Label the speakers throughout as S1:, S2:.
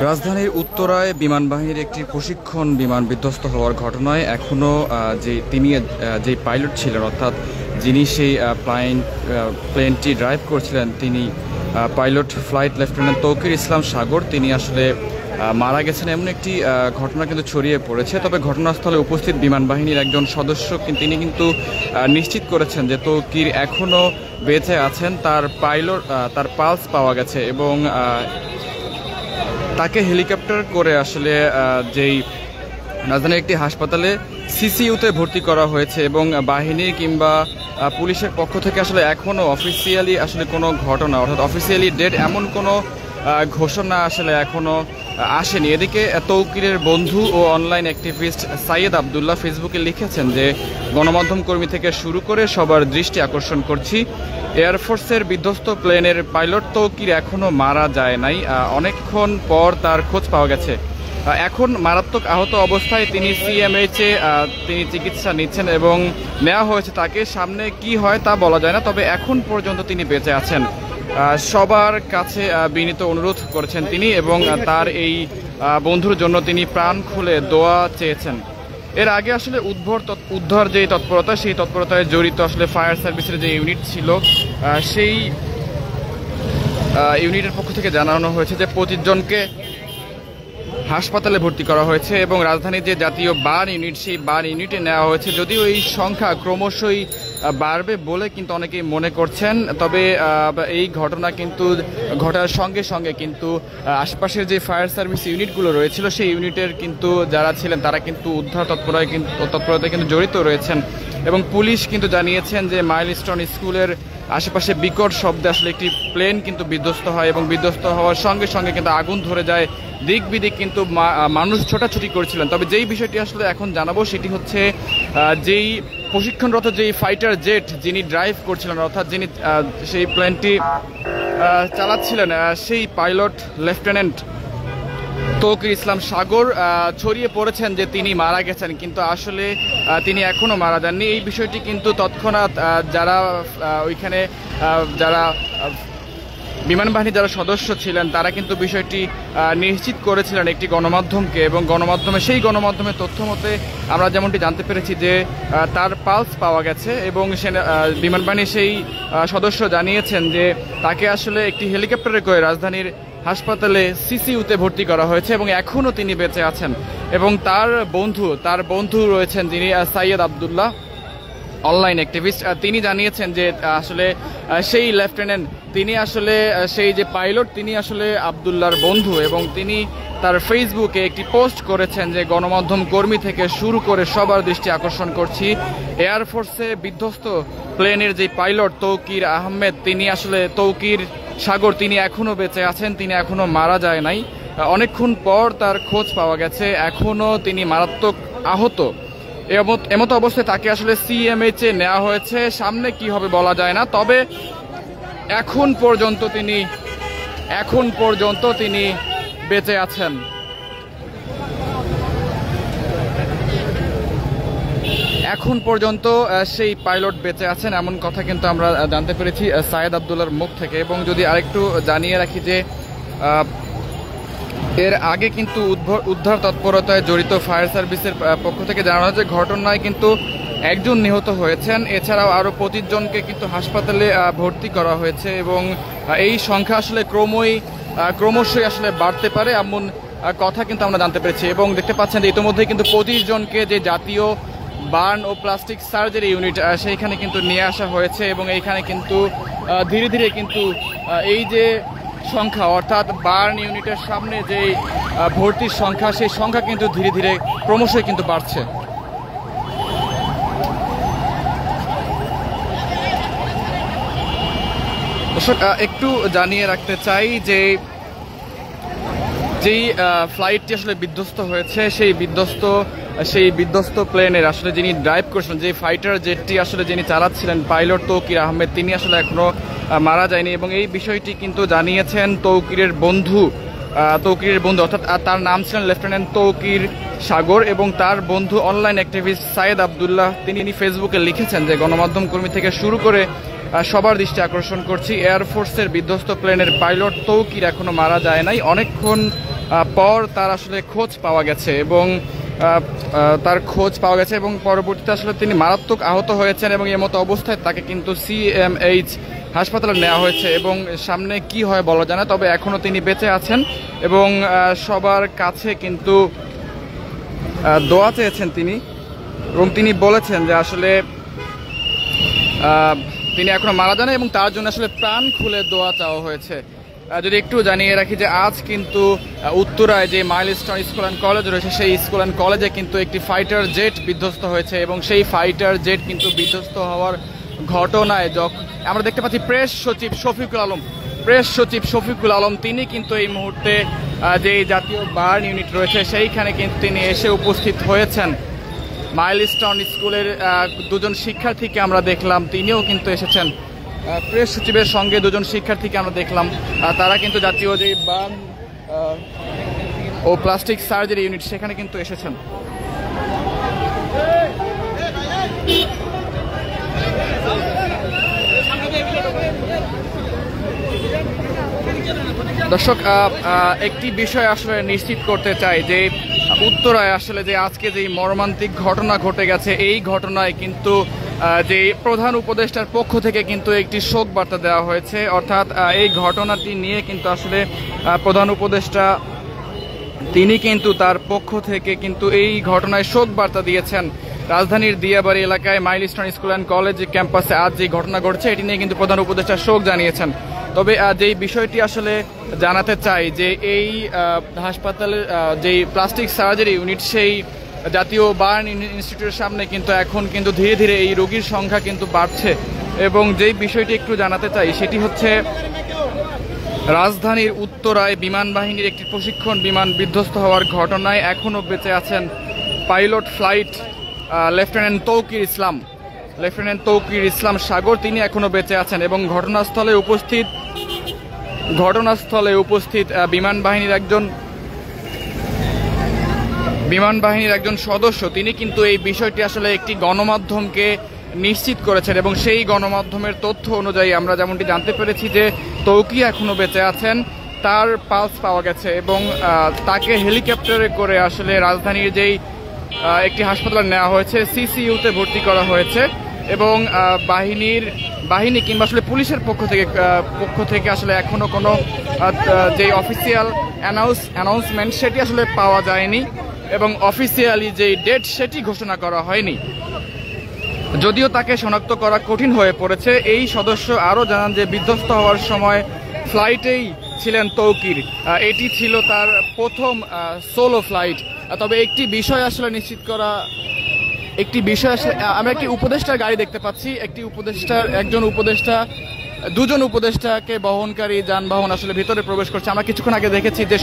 S1: রাজধানীর উত্তরায় বিমান বাহিনীর একটি প্রশিক্ষণ বিমান বিধ্বস্ত হওয়ার ঘটনায় এখনও যে পাইলট ছিলেন, অর্থাৎ যিনি সেই প্লেনটি ড্রাইভ করছিলেন, তিনি পাইলট ফ্লাইট লেফটেন্যান্ট তৌকির ইসলাম সাগর, তিনি আসলে মারা গেছেন এমন একটি ঘটনা কিন্তু ছড়িয়ে পড়েছে। তবে ঘটনাস্থলে উপস্থিত বিমান বাহিনীর একজন সদস্য তিনি কিন্তু নিশ্চিত করেছেন যে তৌকির এখনও বেঁচে আছেন, তার পালস পাওয়া গেছে এবং তাকে হেলিকপ্টার করে আসলে যেই রাজধানীর একটি হাসপাতালে সিসিইউতে ভর্তি করা হয়েছে এবং বাহিনীর কিংবা পুলিশের পক্ষ থেকে আসলে এখনও অফিসিয়ালি আসলে কোনো ঘটনা, অর্থাৎ অফিসিয়ালি ডেট এমন কোনো ঘোষণা আসলে এখনও আসেনি। এদিকে তৌকিরের বন্ধু ও অনলাইন অ্যাক্টিভিস্ট সাইয়েদ আবদুল্লাহ ফেসবুকে লিখেছেন যে গণমাধ্যম কর্মী থেকে শুরু করে সবার দৃষ্টি আকর্ষণ করছি, এয়ারফোর্সের বিধ্বস্ত প্লেনের পাইলট তৌকির এখনও মারা যায় নাই, অনেকক্ষণ পর তার খোঁজ পাওয়া গেছে। এখন মারাত্মক আহত অবস্থায় তিনি সিএমএইচে তিনি চিকিৎসা নিচ্ছেন এবং নেওয়া হয়েছে তাকে। সামনে কি হয় তা বলা যায় না, তবে এখন পর্যন্ত তিনি বেঁচে আছেন। সবার কাছে বিনীত অনুরোধ করেছেন তিনি এবং তার এই বন্ধুর জন্য তিনি প্রাণ খুলে দোয়া চেয়েছেন। এর আগে আসলে উদ্ধার যে তৎপরতা, সেই তৎপরতায় জড়িত আসলে ফায়ার সার্ভিসের যে ইউনিট ছিল, সেই ইউনিটের পক্ষ থেকে জানানো হয়েছে যে 25 জনকে হাসপাতালে ভর্তি করা হয়েছে এবং রাজধানীর যে জাতীয় বার্ন ইউনিট, সেই বার্ন ইউনিটে নেওয়া হয়েছে। যদিও এই সংখ্যা ক্রমশই বাড়বে বলে কিন্তু অনেকেই মনে করছেন, তবে এই ঘটনা কিন্তু ঘটার সঙ্গে সঙ্গে কিন্তু আশপাশের যে ফায়ার সার্ভিস ইউনিটগুলো রয়েছিল, সেই ইউনিটের কিন্তু যারা ছিলেন তারা কিন্তু উদ্ধার তৎপরতায় কিন্তু জড়িত রয়েছেন এবং পুলিশ কিন্তু জানিয়েছেন যে মাইলস্টোন স্কুলের আশেপাশে বিকট শব্দে আসলে একটি প্লেন কিন্তু বিধ্বস্ত হয় এবং বিধ্বস্ত হওয়ার সঙ্গে সঙ্গে কিন্তু আগুন ধরে যায়, দিক বিদিক কিন্তু মানুষ ছোটাছুটি করছিলেন। তবে যেই বিষয়টি আসলে এখন জানাবো সেটি হচ্ছে যেই প্রশিক্ষণরত যেই ফাইটার জেট যিনি ড্রাইভ করছিলেন, অর্থাৎ যিনি সেই প্লেনটি চালাচ্ছিলেন, সেই পাইলট লেফটেন্যান্ট তৌকির ইসলাম সাগর ছড়িয়ে পড়েছেন যে তিনি মারা গেছেন, কিন্তু আসলে তিনি এখনও মারা যাননি। এই বিষয়টি কিন্তু তৎক্ষণাৎ যারা ওইখানে যারা বিমান বাহিনীর যারা সদস্য ছিলেন তারা কিন্তু বিষয়টি নিশ্চিত করেছিলেন একটি গণমাধ্যমকে এবং সেই গণমাধ্যমের তথ্য মতে আমরা যেমনটি জানতে পেরেছি যে তার পালস পাওয়া গেছে এবং বিমান বাহিনীর সেই সদস্য জানিয়েছেন যে তাকে আসলে একটি হেলিকপ্টারে করে রাজধানীর হাসপাতালে সিসিইউতে ভর্তি করা হয়েছে এবং এখনও তিনি বেঁচে আছেন। এবং তার বন্ধু রয়েছেন যিনি সাইয়েদ আবদুল্লাহ, অনলাইন অ্যাক্টিভিস্ট, তিনি জানিয়েছেন যে আসলে সেই লেফটেন্যান্ট তিনি আসলে সেই যে পাইলট তিনি আসলে আবদুল্লাহর বন্ধু এবং তিনি তার ফেসবুকে একটি পোস্ট করেছেন যে গণমাধ্যম কর্মী থেকে শুরু করে সবার দৃষ্টি আকর্ষণ করছি, এয়ারফোর্সে বিধ্বস্ত প্লেনের যে পাইলট তৌকির আহমেদ, তিনি আসলে তৌকির সাগর, তিনি এখনও বেঁচে আছেন, তিনি এখনও মারা যায় নাই, অনেকক্ষণ পর তার খোঁজ পাওয়া গেছে, এখনও তিনি মারাত্মক আহত। এমতো অবস্থায় তাকে আসলে সিএমএইচে নেওয়া হয়েছে, সামনে কি হবে বলা যায় না, তবে এখন পর্যন্ত তিনি বেঁচে আছেন। এখন পর্যন্ত সেই পাইলট বেঁচে আছেন এমন কথা কিন্তু আমরা জানতে পেরেছি সাইয়েদ আবদুল্লাহর মুখ থেকে। এবং যদি আরেকটু জানিয়ে রাখি যে এর আগে কিন্তু উদ্ধার তৎপরতায় জড়িত ফায়ার সার্ভিসের পক্ষ থেকে জানানো হয়েছে ঘটনায় কিন্তু একজন নিহত হয়েছেন, এছাড়াও আরও 25 জনকে কিন্তু হাসপাতালে ভর্তি করা হয়েছে এবং এই সংখ্যা আসলে ক্রমশই আসলে বাড়তে পারে এমন কথা কিন্তু আমরা জানতে পেরেছি। এবং দেখতে পাচ্ছেন যে ইতিমধ্যে কিন্তু 25 জনকে যে জাতীয় বার্ন ও প্লাস্টিক সার্জারি ইউনিট সেইখানে কিন্তু নিয়ে আসা হয়েছে এবং এইখানে কিন্তু ধীরে ধীরে কিন্তু এই যে সংখ্যা, অর্থাৎ বার্ন ইউনিটের সামনে যে ভর্তির সংখ্যা, সেই সংখ্যা কিন্তু ধীরে ধীরে ক্রমশই কিন্তু বাড়ছে। একটু জানিয়ে রাখতে চাই যে যেই ফ্লাইটটি আসলে বিধ্বস্ত হয়েছে, সেই বিধ্বস্ত প্লেনের আসলে যিনি ড্রাইভ করছিলেন, যে ফাইটার জেটটি আসলে যিনি চালাচ্ছিলেন পাইলট তৌকির আহমেদ, তিনি আসলে এখনও মারা যায়নি এবং এই বিষয়টি কিন্তু জানিয়েছেন তৌকিরের বন্ধু অর্থাৎ তার নাম ছিলেন লেফটেন্যান্ট তৌকির সাগর এবং তার বন্ধু অনলাইন অ্যাক্টিভিস্ট সাইয়েদ আবদুল্লাহ, তিনি ফেসবুকে লিখেছেন যে গণমাধ্যম কর্মী থেকে শুরু করে সবার দৃষ্টি আকর্ষণ করছি, এয়ারফোর্সের বিধ্বস্ত প্লেনের পাইলট তৌকির এখনো মারা যায় নাই, অনেকক্ষণ পর তার আসলে খোঁজ পাওয়া গেছে এবং পরবর্তীতে আসলে তিনি মারাত্মক আহত হয়েছেন এবং এর মতো অবস্থায় তাকে কিন্তু সিএমএইচ হাসপাতালে নেওয়া হয়েছে এবং সামনে কি হয় বলা যায় না, তবে এখনও তিনি বেঁচে আছেন এবং সবার কাছে কিন্তু দোয়া চেয়েছেন তিনি এবং তিনি বলেছেন যে আসলে তিনি এখনো মারা যান এবং তার জন্য আসলে প্রাণ খুলে দোয়া চাওয়া হয়েছে। যদি একটু জানিয়ে রাখি যে আজ কিন্তু উত্তরায় যে মাইলস্টোন স্কুল অ্যান্ড কলেজ রয়েছে সেই স্কুল অ্যান্ড কলেজে কিন্তু একটি ফাইটার জেট বিধ্বস্ত হয়েছে এবং সেই ফাইটার জেট কিন্তু বিধ্বস্ত হওয়ার ঘটনায় আমরা দেখতে পাচ্ছি প্রেস সচিব শফিকুল আলম তিনি কিন্তু এই মুহূর্তে যে জাতীয় বার্ন ইউনিট রয়েছে সেইখানে কিন্তু তিনি এসে উপস্থিত হয়েছেন। মাইলস্টোন স্কুলের দুজন শিক্ষার্থীকে আমরা দেখলাম, তিনিও কিন্তু এসেছেন। প্রেস সচিবের সঙ্গে দুজন শিক্ষার্থীকে আমরা দেখলাম, তারা কিন্তু জাতীয় যে বার্ন ও প্লাস্টিক সার্জারি ইউনিট সেখানে কিন্তু এসেছেন। দর্শক, একটি বিষয় আসলে নিশ্চিত করতে চাই যে উত্তরায় আসলে যে আজকে যে মর্মান্তিক ঘটনা ঘটে গেছে, এই ঘটনায় কিন্তু যে প্রধান উপদেষ্টার পক্ষ থেকে কিন্তু একটি শোক বার্তা দেওয়া হয়েছে। অর্থাৎ এই ঘটনাটি নিয়ে কিন্তু আসলে প্রধান উপদেষ্টা তিনি কিন্তু তার পক্ষ থেকে কিন্তু এই ঘটনায় শোক বার্তা দিয়েছেন। রাজধানীর দিয়াবাড়ি এলাকায় মাইলস্টোন স্কুল অ্যান্ড কলেজ ক্যাম্পাসে আজ যে ঘটনা ঘটছে এটি নিয়ে কিন্তু প্রধান উপদেষ্টা শোক জানিয়েছেন। তবে যেই বিষয়টি আসলে জানাতে চাই যে এই হাসপাতালের যেই প্লাস্টিক সার্জারি ইউনিট সেই জাতীয় বার্ন ইনস্টিটিউটের সামনে কিন্তু এখন কিন্তু ধীরে ধীরে এই রোগীর সংখ্যা কিন্তু বাড়ছে এবং যেই বিষয়টি একটু জানাতে চাই সেটি হচ্ছে রাজধানীর উত্তরায় বিমান বাহিনীর একটি প্রশিক্ষণ বিমান বিধ্বস্ত হওয়ার ঘটনায় এখনও বেঁচে আছেন পাইলট ফ্লাইট লেফটেন্যান্ট তৌকির ইসলাম সাগর, তিনি এখনও বেঁচে আছেন এবং ঘটনাস্থলে উপস্থিত বিমান বাহিনীর একজন সদস্য তিনি কিন্তু এই বিষয়টি আসলে একটি গণমাধ্যমকে নিশ্চিত করেছেন এবং সেই গণমাধ্যমের তথ্য অনুযায়ী আমরা যেমনটি জানতে পেরেছি যে তৌকি এখনো বেঁচে আছেন, তার পালস পাওয়া গেছে এবং তাকে হেলিকপ্টারে করে আসলে রাজধানীর যেই একটি হাসপাতালে নেওয়া হয়েছে, সিসিইউতে ভর্তি করা হয়েছে এবং বাহিনী কিংবা আসলে পুলিশের পক্ষ থেকে আসলে এখনো কোনো যে অফিসিয়াল অ্যানাউন্সমেন্ট সেটি আসলে পাওয়া যায়নি এবং অফিসিয়ালি যেই ডেট সেটি ঘোষণা করা হয়নি। যদিও তাকে শনাক্ত করা কঠিন হয়ে পড়েছে, এই সদস্য আরও জানান যে বিধ্বস্ত হওয়ার সময় ফ্লাইটেই ছিলেন তৌকির, এটি ছিল তার প্রথম সোলো ফ্লাইট। তবে একটি বিষয় আসলে নিশ্চিত করা, আমরা একটি উপদেষ্টার গাড়ি দেখতে পাচ্ছি, দুজন উপদেষ্টাকে বহনকারী যানবাহন আসলে ভিতরে প্রবেশ করছে। আমরা কিছুক্ষণ আগে দেখেছি যে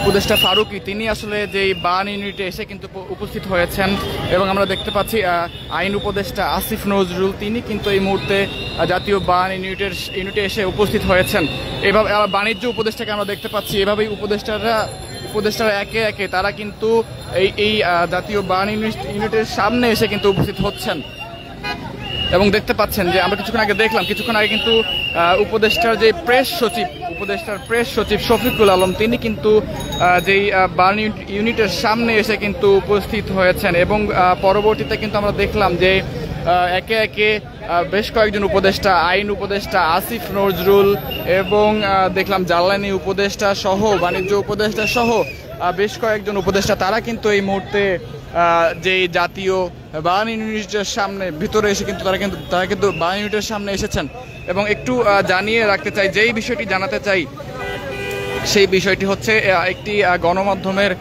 S1: উপদেষ্টা ফারুকী তিনি আসলে যে বার্ন ইউনিটে এসে কিন্তু উপস্থিত হয়েছেন এবং আমরা দেখতে পাচ্ছি আইন উপদেষ্টা আসিফ নজরুল তিনি কিন্তু এই মুহূর্তে জাতীয় বার্ন ইউনিটে এসে উপস্থিত হয়েছেন। এভাবে বাণিজ্য উপদেষ্টাকে আমরা দেখতে পাচ্ছি, এভাবেই উপদেষ্টারা একে একে তারা কিন্তু এই জাতীয় বার্ন ইউনিটের সামনে এসে কিন্তু উপস্থিত হচ্ছেন এবং দেখতে পাচ্ছেন যে আমরা কিছুক্ষণ আগে কিন্তু উপদেষ্টার প্রেস সচিব শফিকুল আলম তিনি কিন্তু যেই বার্ন ইউনিটের সামনে এসে কিন্তু উপস্থিত হয়েছেন এবং পরবর্তীতে কিন্তু আমরা দেখলাম যে একে একে বেশ কয়েকজন উপদেষ্টা, আইন উপদেষ্টা আসিফ নজরুল এবং দেখলাম জ্বালানি উপদেষ্টা সহ বাণিজ্য উপদেষ্টা সহ বেশ কয়েকজন উপদেষ্টা তারা কিন্তু এই মুহূর্তে যে জাতীয় বার্ন ইউনিটের সামনে ভিতরে এসে কিন্তু তারা কিন্তু বার্ন ইউনিটের সামনে এসেছেন এবং একটু জানিয়ে রাখতে চাই, যেই বিষয়টি জানাতে চাই সেই বিষয়টি হচ্ছে একটি গণমাধ্যমের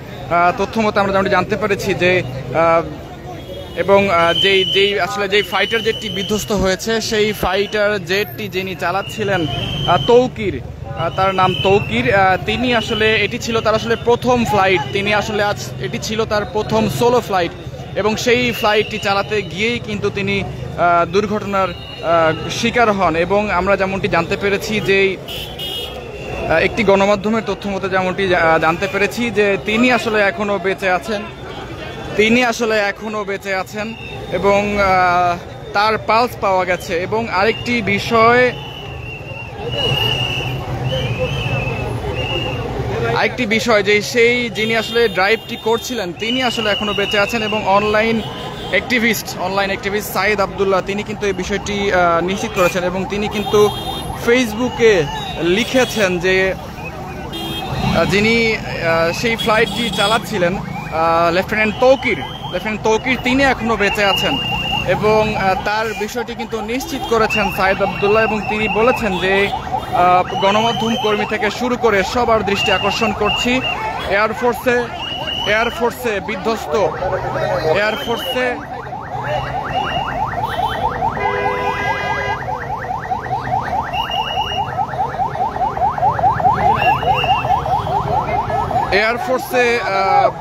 S1: তথ্য মতো আমরা যেমনটি জানতে পেরেছি যে এবং যেই ফাইটার জেটটি বিধ্বস্ত হয়েছে সেই ফাইটার জেটটি যিনি চালাচ্ছিলেন তৌকির, তার নাম তৌকির, তিনি আসলে এটি ছিল তার আসলে প্রথম ফ্লাইট, এটি ছিল তার প্রথম সোলো ফ্লাইট এবং সেই ফ্লাইটটি চালাতে গিয়েই কিন্তু তিনি দুর্ঘটনার শিকার হন এবং আমরা যেমনটি জানতে পেরেছি যে একটি গণমাধ্যমের তথ্য মতো যেমনটি জানতে পেরেছি যে তিনি আসলে এখনো বেঁচে আছেন এবং তার পালস পাওয়া গেছে এবং আরেকটি বিষয় আরেকটি বিষয় যে সেই যিনি আসলে ড্রাইভটি করছিলেন তিনি আসলে এখনো বেঁচে আছেন এবং অনলাইন অ্যাক্টিভিস্ট সাইদ আব্দুল্লাহ তিনি কিন্তু এই বিষয়টি নিশ্চিত করেছেন এবং তিনি কিন্তু ফেসবুকে লিখেছেন যে যিনি সেই ফ্লাইটটি চালাচ্ছিলেন লেফটেন্যান্ট তৌকির তিনি এখনো বেঁচে আছেন এবং তার বিষয়টি কিন্তু নিশ্চিত করেছেন সাইদ আব্দুল্লাহ এবং তিনি বলেছেন যে গণমাধ্যম কর্মী থেকে শুরু করে সবার দৃষ্টি আকর্ষণ করছি এয়ারফোর্সে বিধ্বস্ত এয়ারফোর্সে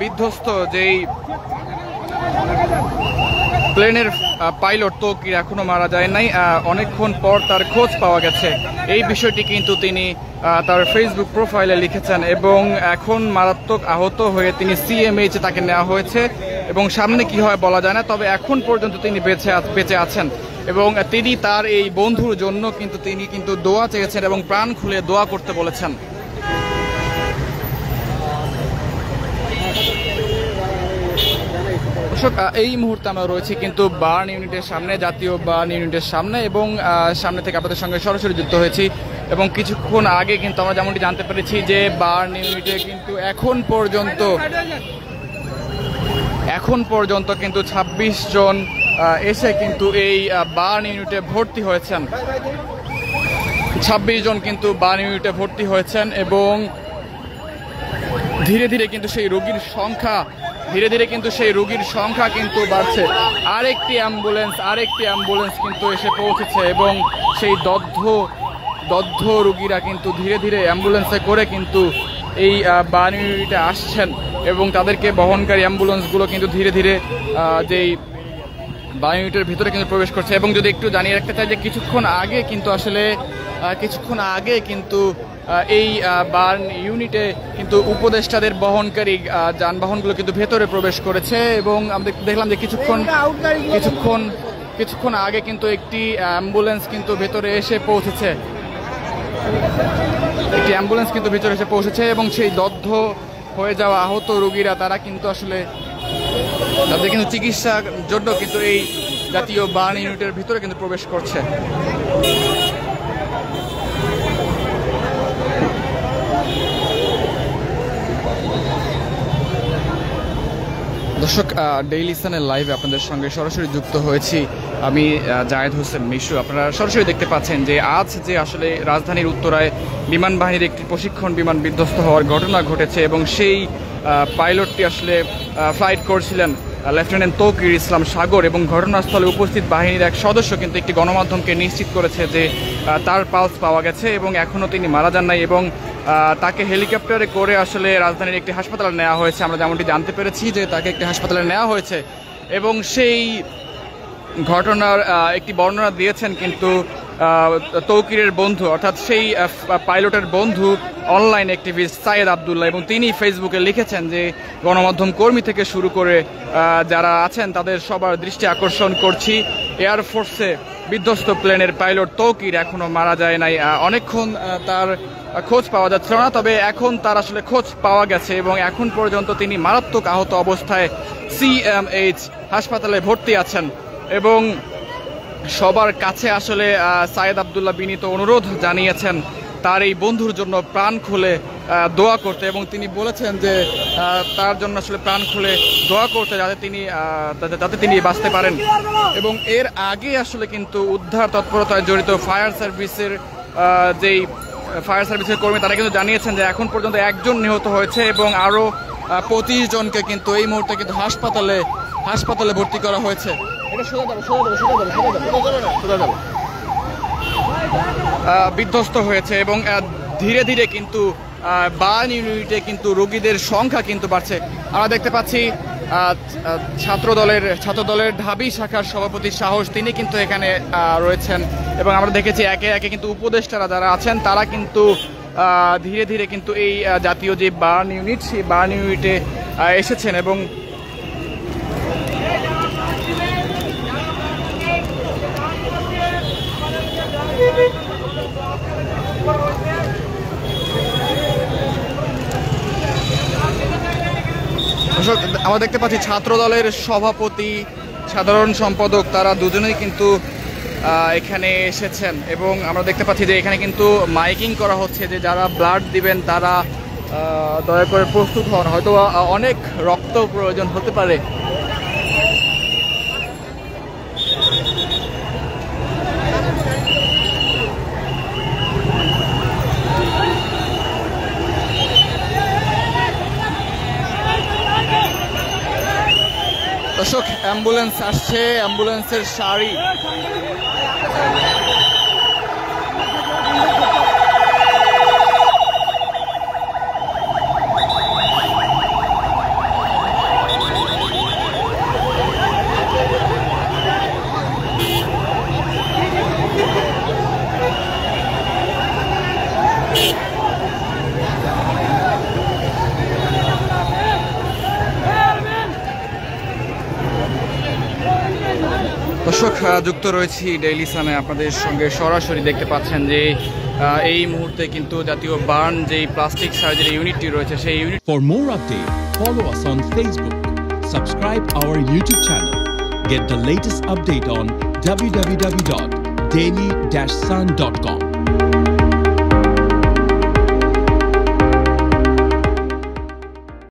S1: বিধ্বস্ত যেই প্লেনের পাইলট তৌকির এখনো মারা যায় নাই, অনেকক্ষণ পর তার খোঁজ পাওয়া গেছে। এই বিষয়টি কিন্তু তিনি তার ফেসবুক প্রোফাইলে লিখেছেন এবং এখন মারাত্মক আহত হয়ে তিনি সিএমএইচে তাকে নেওয়া হয়েছে এবং সামনে কি হয় বলা যায় না, তবে এখন পর্যন্ত তিনি বেঁচে আছেন এবং তিনি তার এই বন্ধুর জন্য তিনি কিন্তু দোয়া চেয়েছেন এবং প্রাণ খুলে দোয়া করতে বলেছেন। এই মুহূর্তে আমরা রয়েছি কিন্তু বার্ন ইউনিটের সামনে, জাতীয় বার্ন ইউনিটের সামনে এবং সামনে থেকে আপনাদের সঙ্গে সরাসরি যুক্ত হয়েছি এবং কিছুক্ষণ আগে কিন্তু আমরা যেমনটি জানতে পেরেছি যে বার্ন ইউনিটে কিন্তু এখন পর্যন্ত কিন্তু ২৬ জন এসে কিন্তু এই বার্ন ইউনিটে ভর্তি হয়েছেন। ২৬ জন কিন্তু বার্ন ইউনিটে ভর্তি হয়েছেন এবং ধীরে ধীরে কিন্তু সেই রোগীর সংখ্যা কিন্তু বাড়ছে। আরেকটি অ্যাম্বুলেন্স কিন্তু এসে পৌঁছেছে এবং সেই দগ্ধ রোগীরা কিন্তু ধীরে ধীরে অ্যাম্বুলেন্সে করে কিন্তু এই বার্ন ইউনিটে আসছেন এবং তাদেরকে বহনকারী অ্যাম্বুলেন্সগুলো কিন্তু ধীরে ধীরে যেই বার্ন ইউনিটের ভিতরে কিন্তু প্রবেশ করছে। এবং যদি একটু জানিয়ে রাখতে চাই যে কিছুক্ষণ আগে কিন্তু এই বার্ন ইউনিটে কিন্তু উপদেষ্টাদের বহনকারী যানবাহনগুলো কিন্তু ভেতরে প্রবেশ করেছে এবং আমরা দেখলাম যে কিছুক্ষণ আগে কিন্তু একটি অ্যাম্বুলেন্স কিন্তু ভেতরে এসে পৌঁছেছে এবং সেই দগ্ধ হয়ে যাওয়া আহত রোগীরা তারা কিন্তু আসলে তাদের কিন্তু চিকিৎসার জন্য কিন্তু এই জাতীয় বার্ন ইউনিটের ভিতরে কিন্তু প্রবেশ করছে। দর্শক, ডেইলি সানের লাইভে আপনাদের সঙ্গে সরাসরি যুক্ত হয়েছি আমি জায়েদ হোসেন মিশু। আপনারা সরাসরি দেখতে পাচ্ছেন যে আজ যে আসলে রাজধানীর উত্তরায় বিমান বাহিনীর একটি প্রশিক্ষণ বিমান বিধ্বস্ত হওয়ার ঘটনা ঘটেছে এবং সেই পাইলটটি আসলে ফ্লাইট করছিলেন লেফটেন্যান্ট তৌকির ইসলাম সাগর এবং ঘটনাস্থলে উপস্থিত বাহিনীর এক সদস্য কিন্তু একটি গণমাধ্যমকে নিশ্চিত করেছে যে তার পালস পাওয়া গেছে এবং এখনও তিনি মারা যান নাই এবং তাকে হেলিকপ্টারে করে আসলে রাজধানীর একটি হাসপাতালে নেওয়া হয়েছে। আমরা যেমনটি জানতে পেরেছি যে তাকে একটি হাসপাতালে নেওয়া হয়েছে এবং সেই ঘটনার একটি বর্ণনা দিয়েছেন কিন্তু তৌকিরের বন্ধু অর্থাৎ সেই পাইলটের বন্ধু অনলাইন অ্যাক্টিভিস্ট সাইদ আব্দুল্লাহ এবং তিনি ফেসবুকে লিখেছেন যে গণমাধ্যম কর্মী থেকে শুরু করে যারা আছেন তাদের সবার দৃষ্টি আকর্ষণ করছি, এয়ারফোর্সে বিধ্বস্ত প্লেনের পাইলট তৌকির এখনো মারা যায় নাই। অনেকক্ষণ তার খোঁজ পাওয়া যাচ্ছিল না, তবে এখন তার আসলে খোঁজ পাওয়া গেছে এবং এখন পর্যন্ত তিনি মারাত্মক আহত অবস্থায় সিএমএইচ হাসপাতালে ভর্তি আছেন এবং সবার কাছে আসলে সাইদ আব্দুল্লাহ বিনীত অনুরোধ জানিয়েছেন তার এই বন্ধুর জন্য প্রাণ খুলে দোয়া করতে এবং তিনি বলেছেন যে তার জন্য আসলে প্রাণ খুলে দোয়া করতে যাতে তিনি বাঁচতে পারেন। এবং এর আগে আসলে কিন্তু উদ্ধার তৎপরতায় জড়িত ফায়ার সার্ভিসের কর্মী তারা কিন্তু জানিয়েছেন যে এখন পর্যন্ত একজন নিহত হয়েছে এবং আরও 25 জনকে কিন্তু এই মুহূর্তে কিন্তু হাসপাতালে ভর্তি করা হয়েছে। বিধ্বস্ত হয়েছে এবং ধীরে ধীরে কিন্তু বার্ন ইউনিটে কিন্তু রোগীদের সংখ্যা কিন্তু বাড়ছে। আমরা দেখতে পাচ্ছি ছাত্রদলের ঢাবি শাখার সভাপতি সাহস তিনি কিন্তু এখানে রয়েছেন এবং আমরা দেখেছি একে একে কিন্তু উপদেষ্টারা যারা আছেন তারা কিন্তু ধীরে ধীরে কিন্তু এই জাতীয় যে বার্ন ইউনিট সেই বার্ন ইউনিটে এসেছেন এবং দর্শক, আমরা দেখতে পাচ্ছি ছাত্র দলের সভাপতি, সাধারণ সম্পাদক তারা দুজনেই কিন্তু এখানে এসেছেন এবং আমরা দেখতে পাচ্ছি যে এখানে কিন্তু মাইকিং করা হচ্ছে যে যারা ব্লাড দিবেন তারা দয়া করে প্রস্তুত হন, হয়তো অনেক রক্ত প্রয়োজন হতে পারে। দর্শক, অ্যাম্বুলেন্স আসছে, অ্যাম্বুলেন্সের সারি। দর্শক, যুক্ত রয়েছি ডেইলি সানে আপনাদের সঙ্গে সরাসরি। দেখতে পাচ্ছেন যে এই মুহূর্তে কিন্তু জাতীয় বার্ন যেই প্লাস্টিক সার্জারি ইউনিটটি রয়েছে সেই unit.
S2: For more updates, follow us on Facebook, subscribe our YouTube channel, get the latest update on www.daily-sun.com.